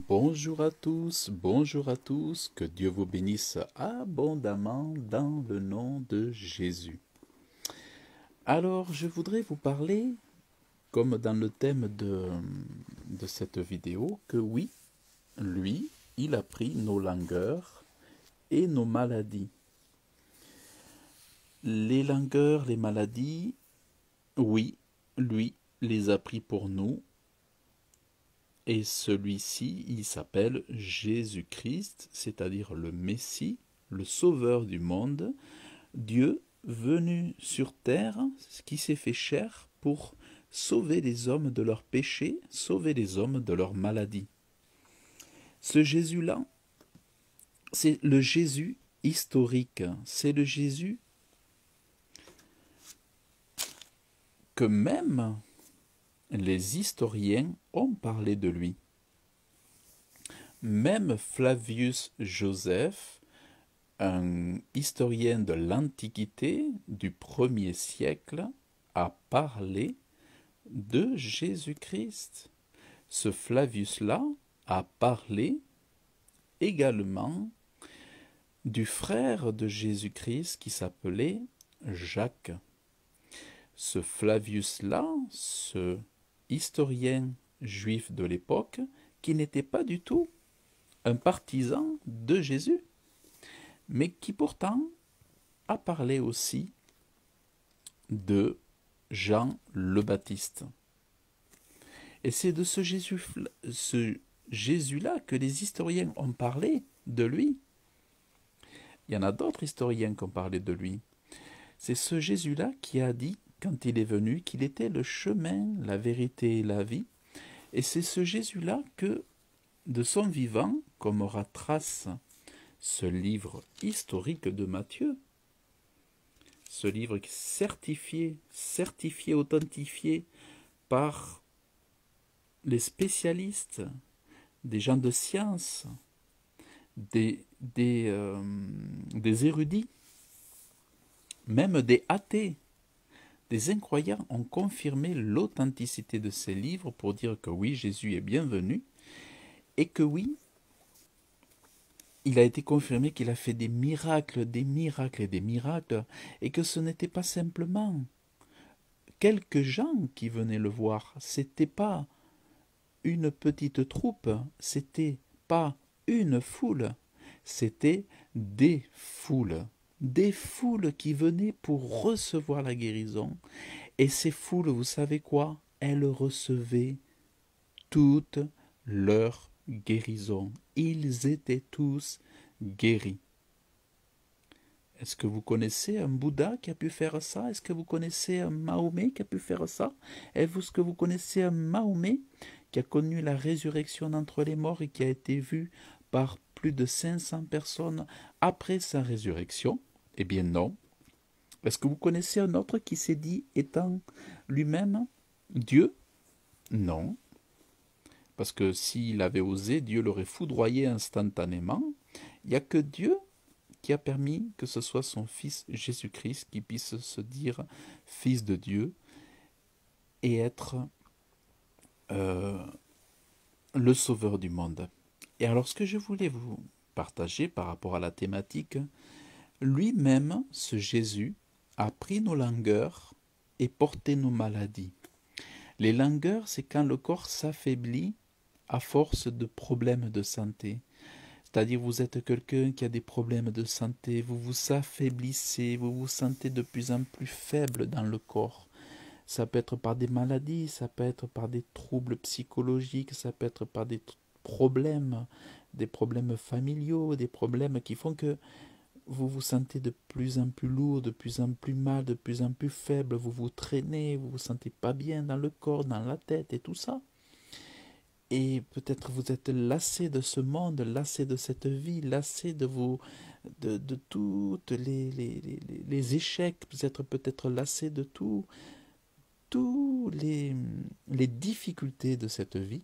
Bonjour à tous, que Dieu vous bénisse abondamment dans le nom de Jésus. Alors, je voudrais vous parler, comme dans le thème de cette vidéo, que oui, lui, il a pris nos langueurs et nos maladies. Les langueurs, les maladies, oui, lui les a pris pour nous. Et celui-ci, il s'appelle Jésus-Christ, c'est-à-dire le Messie, le Sauveur du monde, Dieu venu sur terre, qui s'est fait chair pour sauver les hommes de leurs péchés, sauver les hommes de leurs maladies. Ce Jésus-là, c'est le Jésus historique, c'est le Jésus que même les historiens ont parlé de lui. Même Flavius Joseph, un historien de l'Antiquité du 1er siècle, a parlé de Jésus-Christ. Ce Flavius-là a parlé également du frère de Jésus-Christ qui s'appelait Jacques. Ce Flavius-là, ce historien juif de l'époque, qui n'était pas du tout un partisan de Jésus, mais qui pourtant a parlé aussi de Jean le Baptiste. Et c'est de ce Jésus-là que les historiens ont parlé de lui. Il y en a d'autres historiens qui ont parlé de lui. C'est ce Jésus-là qui a dit, quand il est venu, qu'il était le chemin, la vérité et la vie. Et c'est ce Jésus-là que, de son vivant, comme aura trace ce livre historique de Matthieu, ce livre certifié, authentifié par les spécialistes, des gens de science, des érudits, même des athées, des incroyants ont confirmé l'authenticité de ces livres pour dire que oui, Jésus est bienvenu et que oui, il a été confirmé qu'il a fait des miracles et des miracles, et que ce n'était pas simplement quelques gens qui venaient le voir, c'était pas une petite troupe, c'était pas une foule, c'était des foules qui venaient pour recevoir la guérison. Et ces foules, vous savez quoi? Elles recevaient toute leur guérison. Ils étaient tous guéris. Est-ce que vous connaissez un Bouddha qui a pu faire ça? Est-ce que vous connaissez un Mahomet qui a pu faire ça? Est-ce que vous connaissez un Mahomet qui a connu la résurrection d'entre les morts et qui a été vu par plus de 500 personnes après sa résurrection? Eh bien non. Est-ce que vous connaissez un autre qui s'est dit étant lui-même Dieu? Non. Parce que s'il avait osé, Dieu l'aurait foudroyé instantanément. Il n'y a que Dieu qui a permis que ce soit son Fils Jésus-Christ qui puisse se dire Fils de Dieu et être le Sauveur du monde. Et alors ce que je voulais vous partager par rapport à la thématique, lui-même, ce Jésus, a pris nos langueurs et porté nos maladies. Les langueurs, c'est quand le corps s'affaiblit à force de problèmes de santé. C'est-à-dire vous êtes quelqu'un qui a des problèmes de santé, vous vous affaiblissez, vous vous sentez de plus en plus faible dans le corps. Ça peut être par des maladies, ça peut être par des troubles psychologiques, ça peut être par des problèmes familiaux, des problèmes qui font que vous vous sentez de plus en plus lourd, de plus en plus mal, de plus en plus faible, vous vous traînez, vous vous sentez pas bien dans le corps, dans la tête et tout ça. Et peut-être vous êtes lassé de ce monde, lassé de cette vie, lassé de toutes les échecs, vous êtes peut-être lassé de tous les difficultés de cette vie.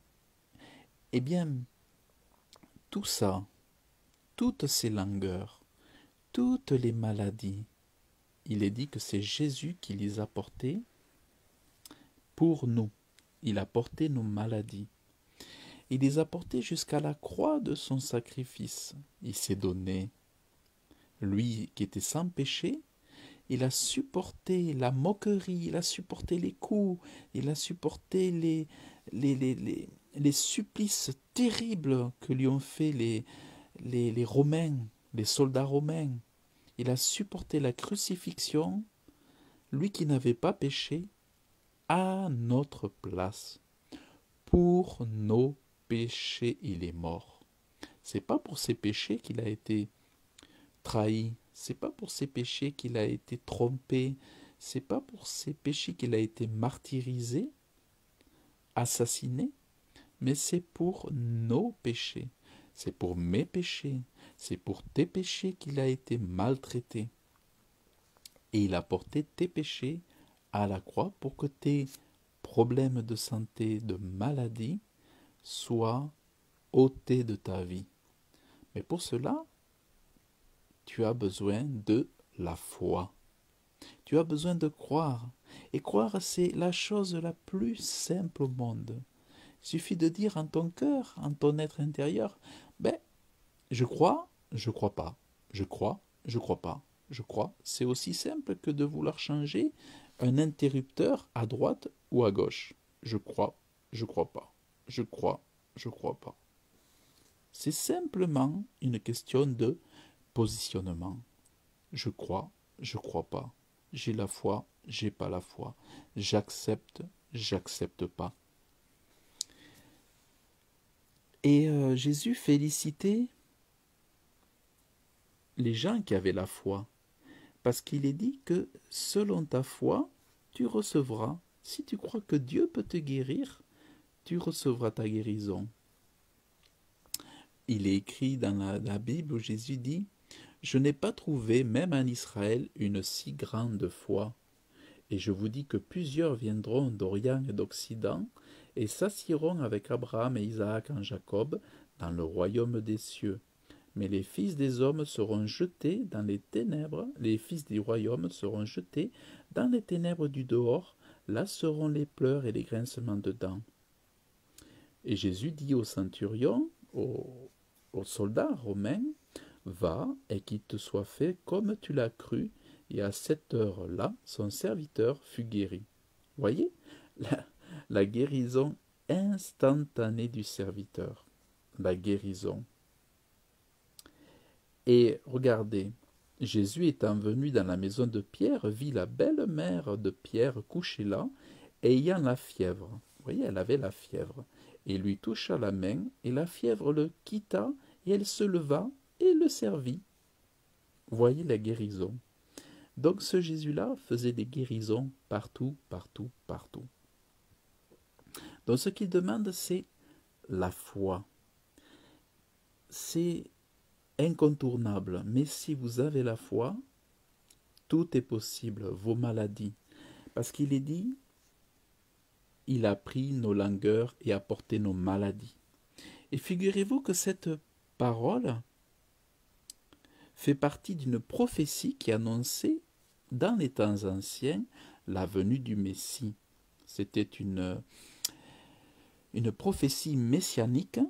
Eh bien, tout ça, toutes ces langueurs, toutes les maladies, il est dit que c'est Jésus qui les a portées pour nous. Il a porté nos maladies. Il les a portés jusqu'à la croix de son sacrifice. Il s'est donné. Lui qui était sans péché, il a supporté la moquerie, il a supporté les coups, il a supporté les supplices terribles que lui ont fait les Romains, les soldats romains. Il a supporté la crucifixion, lui qui n'avait pas péché, à notre place. Pour nos péchés, il est mort. C'est pas pour ses péchés qu'il a été trahi, c'est pas pour ses péchés qu'il a été trompé, c'est pas pour ses péchés qu'il a été martyrisé, assassiné, mais c'est pour nos péchés, c'est pour mes péchés, c'est pour tes péchés qu'il a été maltraité. Et il a porté tes péchés à la croix pour que tes problèmes de santé, de maladie, soient ôtés de ta vie. Mais pour cela, tu as besoin de la foi. Tu as besoin de croire. Et croire, c'est la chose la plus simple au monde. Il suffit de dire en ton cœur, en ton être intérieur, ben, je crois pas. Je crois pas. Je crois. C'est aussi simple que de vouloir changer un interrupteur à droite ou à gauche. Je crois pas. Je crois pas. C'est simplement une question de positionnement. Je crois pas. J'ai la foi, j'ai pas la foi. J'accepte pas. Et Jésus félicitait les gens qui avaient la foi, parce qu'il est dit que selon ta foi, tu recevras. Si tu crois que Dieu peut te guérir, tu recevras ta guérison. Il est écrit dans la Bible où Jésus dit « Je n'ai pas trouvé, même en Israël, une si grande foi. Et je vous dis que plusieurs viendront d'Orient et d'Occident et s'assieront avec Abraham et Isaac en Jacob dans le royaume des cieux. Mais les fils des hommes seront jetés dans les ténèbres, les fils du royaume seront jetés dans les ténèbres du dehors, là seront les pleurs et les grincements de dents. » Et Jésus dit au centurion, au soldat romain, « Va et qu'il te soit fait comme tu l'as cru. » Et à cette heure-là, son serviteur fut guéri. Voyez la guérison instantanée du serviteur. La guérison. Et regardez, Jésus étant venu dans la maison de Pierre, vit la belle-mère de Pierre couchée là, ayant la fièvre. Vous voyez, elle avait la fièvre. Et lui toucha la main, et la fièvre le quitta, et elle se leva et le servit. Voyez la guérison. Donc ce Jésus-là faisait des guérisons partout, partout, partout. Donc ce qu'il demande, c'est la foi. C'est incontournable, mais si vous avez la foi, tout est possible, vos maladies. Parce qu'il est dit, il a pris nos langueurs et a porté nos maladies. Et figurez-vous que cette parole fait partie d'une prophétie qui annonçait dans les temps anciens la venue du Messie. C'était une prophétie messianique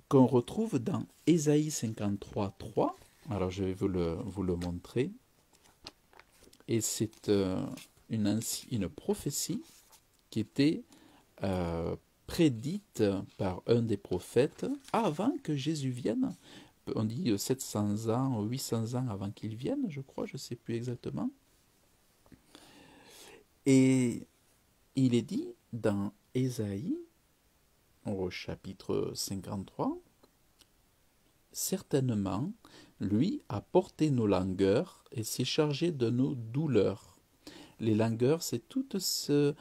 qu'on retrouve dans Ésaïe 53, 3. Alors je vais vous le montrer. Et c'est une prophétie qui était prédite par un des prophètes avant que Jésus vienne. On dit 700 ans, 800 ans avant qu'il vienne, je crois, je ne sais plus exactement. Et il est dit dans Ésaïe, au chapitre 53, « Certainement, lui a porté nos langueurs et s'est chargé de nos douleurs. » Les langueurs, c'est tout ce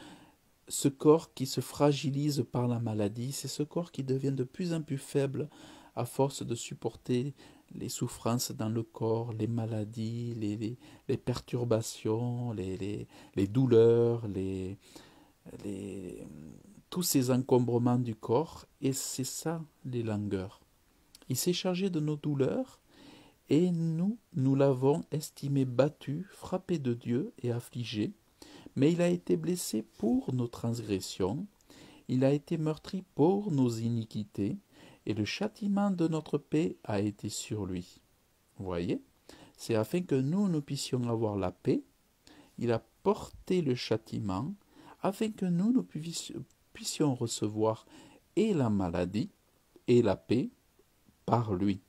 corps qui se fragilise par la maladie, c'est ce corps qui devient de plus en plus faible à force de supporter les souffrances dans le corps, les maladies, les perturbations, les douleurs, tous ces encombrements du corps, et c'est ça les langueurs. Il s'est chargé de nos douleurs, et nous l'avons estimé battu, frappé de Dieu et affligé, mais il a été blessé pour nos transgressions, Il a été meurtri pour nos iniquités, et le châtiment de notre paix a été sur lui. Vous voyez? C'est afin que nous puissions avoir la paix. Il a porté le châtiment, afin que nous puissions recevoir et la maladie et la paix par lui.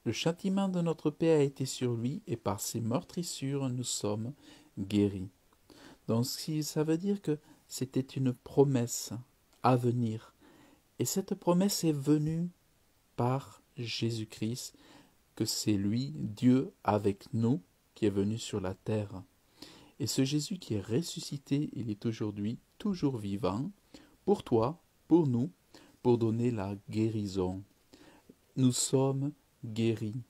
Le châtiment de notre paix a été sur lui, et par ses meurtrissures nous sommes guéris. Donc ça veut dire que c'était une promesse à venir. Et cette promesse est venue par Jésus-Christ, que c'est lui, Dieu avec nous, qui est venu sur la terre. Et ce Jésus qui est ressuscité, il est aujourd'hui toujours vivant, pour toi, pour nous, pour donner la guérison. Nous sommes guéris.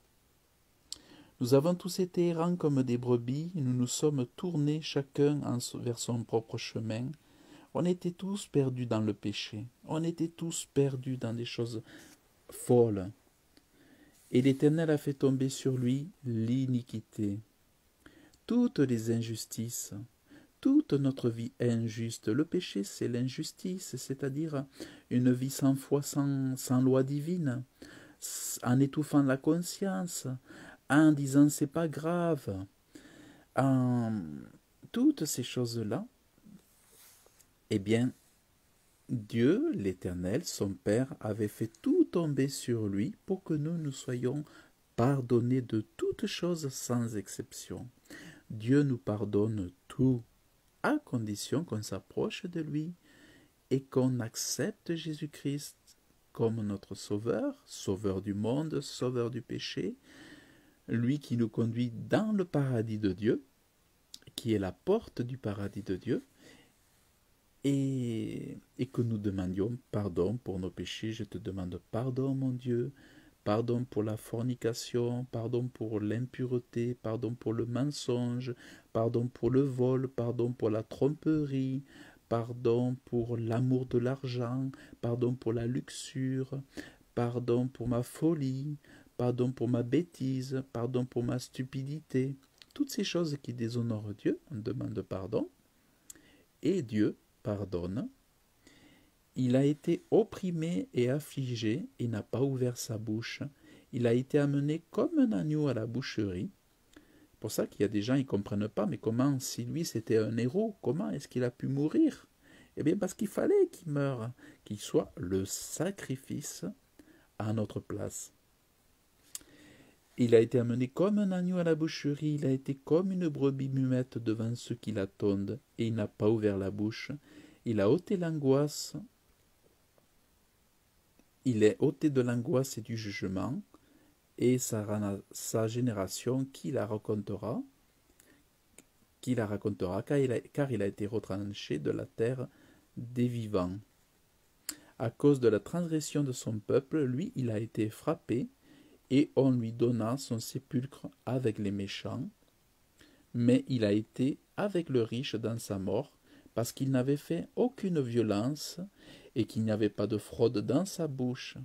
Nous avons tous été errants comme des brebis, nous nous sommes tournés chacun vers son propre chemin. On était tous perdus dans le péché, on était tous perdus dans des choses folles. Et l'Éternel a fait tomber sur lui l'iniquité, toutes les injustices, toute notre vie injuste. Le péché, c'est l'injustice, c'est-à-dire une vie sans foi, sans loi divine, en étouffant la conscience, en disant c'est pas grave, en toutes ces choses-là. Eh bien, Dieu, l'Éternel, son Père, avait fait tout tomber sur lui pour que nous soyons pardonnés de toutes choses sans exception. Dieu nous pardonne tout, à condition qu'on s'approche de lui et qu'on accepte Jésus-Christ comme notre Sauveur, Sauveur du monde, Sauveur du péché, lui qui nous conduit dans le paradis de Dieu, qui est la porte du paradis de Dieu, et que nous demandions pardon pour nos péchés. Je te demande pardon, mon Dieu, pardon pour la fornication, pardon pour l'impureté, pardon pour le mensonge, pardon pour le vol, pardon pour la tromperie, pardon pour l'amour de l'argent, pardon pour la luxure, pardon pour ma folie, pardon pour ma bêtise, pardon pour ma stupidité. Toutes ces choses qui déshonorent Dieu, on demande pardon, et Dieu pardonne. Il a été opprimé et affligé et n'a pas ouvert sa bouche. Il a été amené comme un agneau à la boucherie. C'est pour ça qu'il y a des gens qui ne comprennent pas, mais comment, si lui c'était un héros, comment est-ce qu'il a pu mourir? Eh bien parce qu'il fallait qu'il meure, qu'il soit le sacrifice à notre place. Il a été amené comme un agneau à la boucherie, il a été comme une brebis muette devant ceux qui l'attendent, et il n'a pas ouvert la bouche. Il a ôté l'angoisse, il est ôté de l'angoisse et du jugement, et sa génération qui la racontera, car il a été retranché de la terre des vivants. À cause de la transgression de son peuple, lui, il a été frappé, et on lui donna son sépulcre avec les méchants, mais il a été avec le riche dans sa mort, parce qu'il n'avait fait aucune violence, et qu'il n'y avait pas de fraude dans sa bouche.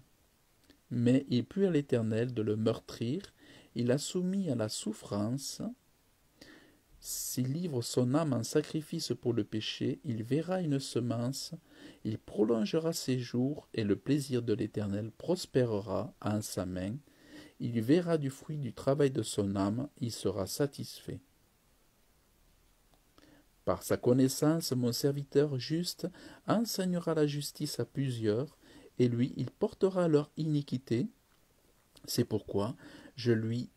Mais il plut à l'Éternel de le meurtrir, il l'a soumis à la souffrance. S'il livre son âme en sacrifice pour le péché, il verra une semence, il prolongera ses jours, et le plaisir de l'Éternel prospérera en sa main. Il verra du fruit du travail de son âme, il sera satisfait. Par sa connaissance, mon serviteur juste enseignera la justice à plusieurs, et lui, il portera leur iniquité. C'est pourquoi je lui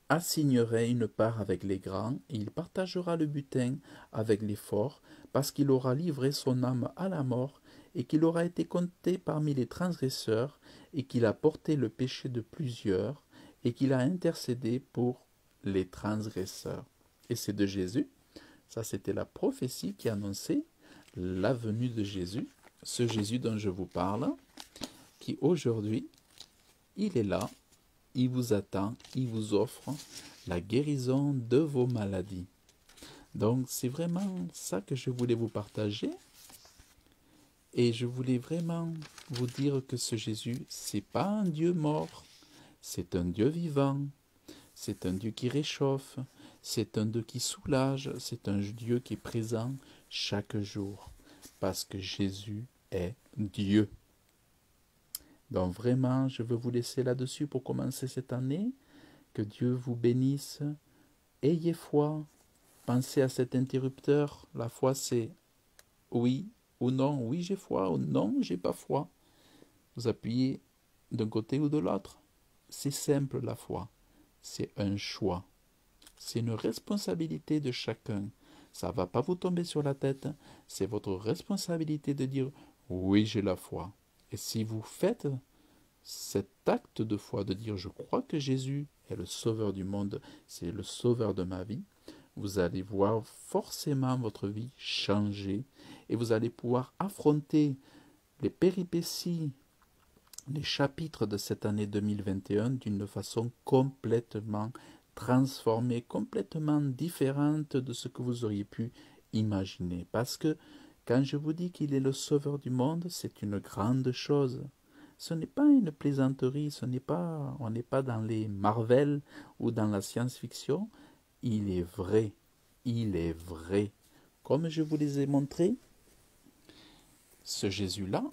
assignerai une part avec les grands, et il partagera le butin avec les forts, parce qu'il aura livré son âme à la mort, et qu'il aura été compté parmi les transgresseurs, et qu'il a porté le péché de plusieurs, et qu'il a intercédé pour les transgresseurs. Et c'est de Jésus. Ça, c'était la prophétie qui annonçait la venue de Jésus, ce Jésus dont je vous parle, qui aujourd'hui, il est là, il vous attend, il vous offre la guérison de vos maladies. Donc, c'est vraiment ça que je voulais vous partager. Et je voulais vraiment vous dire que ce Jésus, c'est pas un Dieu mort, c'est un Dieu vivant, c'est un Dieu qui réchauffe, C'est un Dieu qui soulage, c'est un Dieu qui est présent chaque jour, parce que Jésus est Dieu. Donc vraiment, je veux vous laisser là-dessus pour commencer cette année. Que Dieu vous bénisse. Ayez foi. Pensez à cet interrupteur. La foi, c'est oui ou non. Oui, j'ai foi ou non, j'ai pas foi. Vous appuyez d'un côté ou de l'autre. C'est simple, la foi. C'est un choix. C'est une responsabilité de chacun. Ça ne va pas vous tomber sur la tête. C'est votre responsabilité de dire oui, j'ai la foi. Et si vous faites cet acte de foi, de dire je crois que Jésus est le sauveur du monde, c'est le sauveur de ma vie, vous allez voir forcément votre vie changer et vous allez pouvoir affronter les péripéties, les chapitres de cette année 2021 d'une façon complètement transformée, complètement différente de ce que vous auriez pu imaginer. Parce que quand je vous dis qu'il est le sauveur du monde, c'est une grande chose. Ce n'est pas une plaisanterie, on n'est pas dans les Marvel ou dans la science-fiction. Il est vrai, il est vrai. Comme je vous les ai montrés, ce Jésus-là,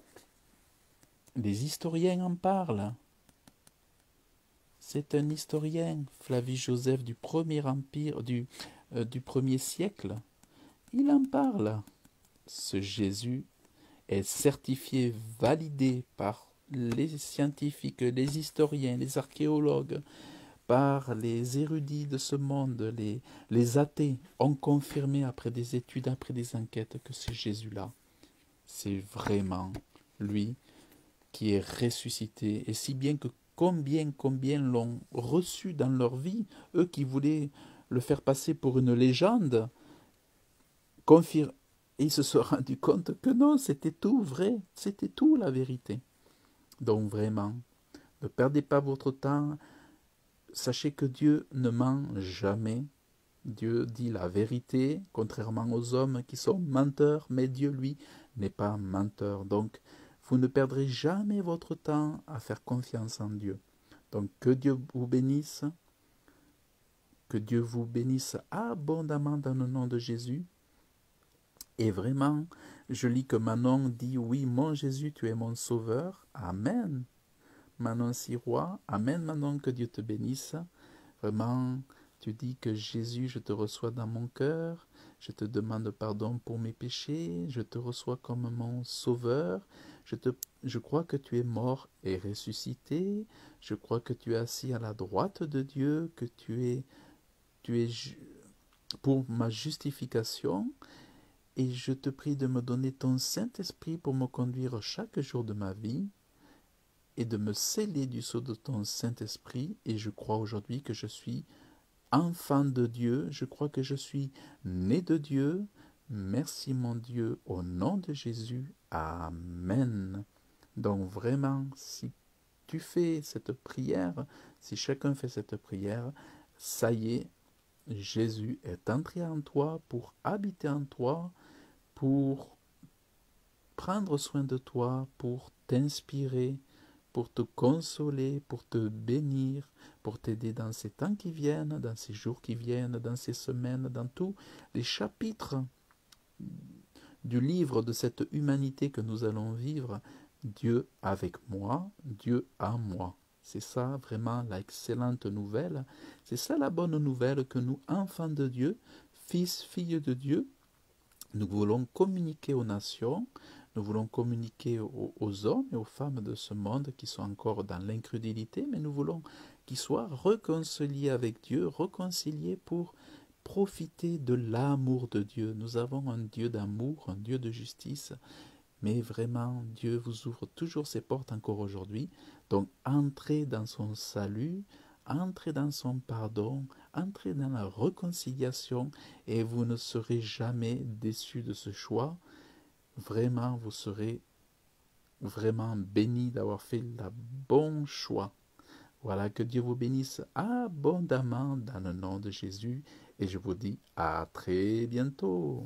les historiens en parlent. C'est un historien, Flavius Joseph du premier empire, du premier siècle. Il en parle. Ce Jésus est certifié, validé par les scientifiques, les historiens, les archéologues, par les érudits de ce monde, les athées, ont confirmé après des études, après des enquêtes, que c'est Jésus-là. C'est vraiment lui qui est ressuscité. Et si bien que combien l'ont reçu dans leur vie, eux qui voulaient le faire passer pour une légende, ils se sont rendus compte que non, c'était tout vrai, c'était tout la vérité. Donc vraiment, ne perdez pas votre temps, sachez que Dieu ne ment jamais. Dieu dit la vérité, contrairement aux hommes qui sont menteurs, mais Dieu, lui, n'est pas menteur. Donc, vous ne perdrez jamais votre temps à faire confiance en Dieu. Donc, que Dieu vous bénisse abondamment dans le nom de Jésus. Et vraiment, je lis que Manon dit, oui, mon Jésus, tu es mon sauveur. Amen. Manon Sirois, Amen Manon, que Dieu te bénisse. Vraiment, tu dis que Jésus, je te reçois dans mon cœur, je te demande pardon pour mes péchés, je te reçois comme mon sauveur, je crois que tu es mort et ressuscité, je crois que tu es assis à la droite de Dieu, que tu es pour ma justification, et je te prie de me donner ton Saint-Esprit pour me conduire chaque jour de ma vie, et de me sceller du sceau de ton Saint-Esprit, et je crois aujourd'hui que je suis enfant de Dieu, je crois que je suis né de Dieu. Merci mon Dieu, au nom de Jésus. Amen. Donc vraiment, si tu fais cette prière, si chacun fait cette prière, ça y est, Jésus est entré en toi pour habiter en toi, pour prendre soin de toi, pour t'inspirer, pour te consoler, pour te bénir, pour t'aider dans ces temps qui viennent, dans ces jours qui viennent, dans ces semaines, dans tous les chapitres du livre de cette humanité que nous allons vivre. Dieu avec moi, Dieu en moi. C'est ça vraiment l'excellente nouvelle. C'est ça la bonne nouvelle que nous, enfants de Dieu, fils, filles de Dieu, nous voulons communiquer aux nations, nous voulons communiquer aux hommes et aux femmes de ce monde qui sont encore dans l'incrédulité, mais nous voulons qu'ils soient réconciliés avec Dieu, réconciliés pour profiter de l'amour de Dieu. Nous avons un Dieu d'amour, un Dieu de justice, mais vraiment, Dieu vous ouvre toujours ses portes encore aujourd'hui. Donc, entrez dans son salut, entrez dans son pardon, entrez dans la réconciliation et vous ne serez jamais déçus de ce choix. Vraiment, vous serez vraiment bénis d'avoir fait le bon choix. Voilà, que Dieu vous bénisse abondamment dans le nom de Jésus et je vous dis à très bientôt.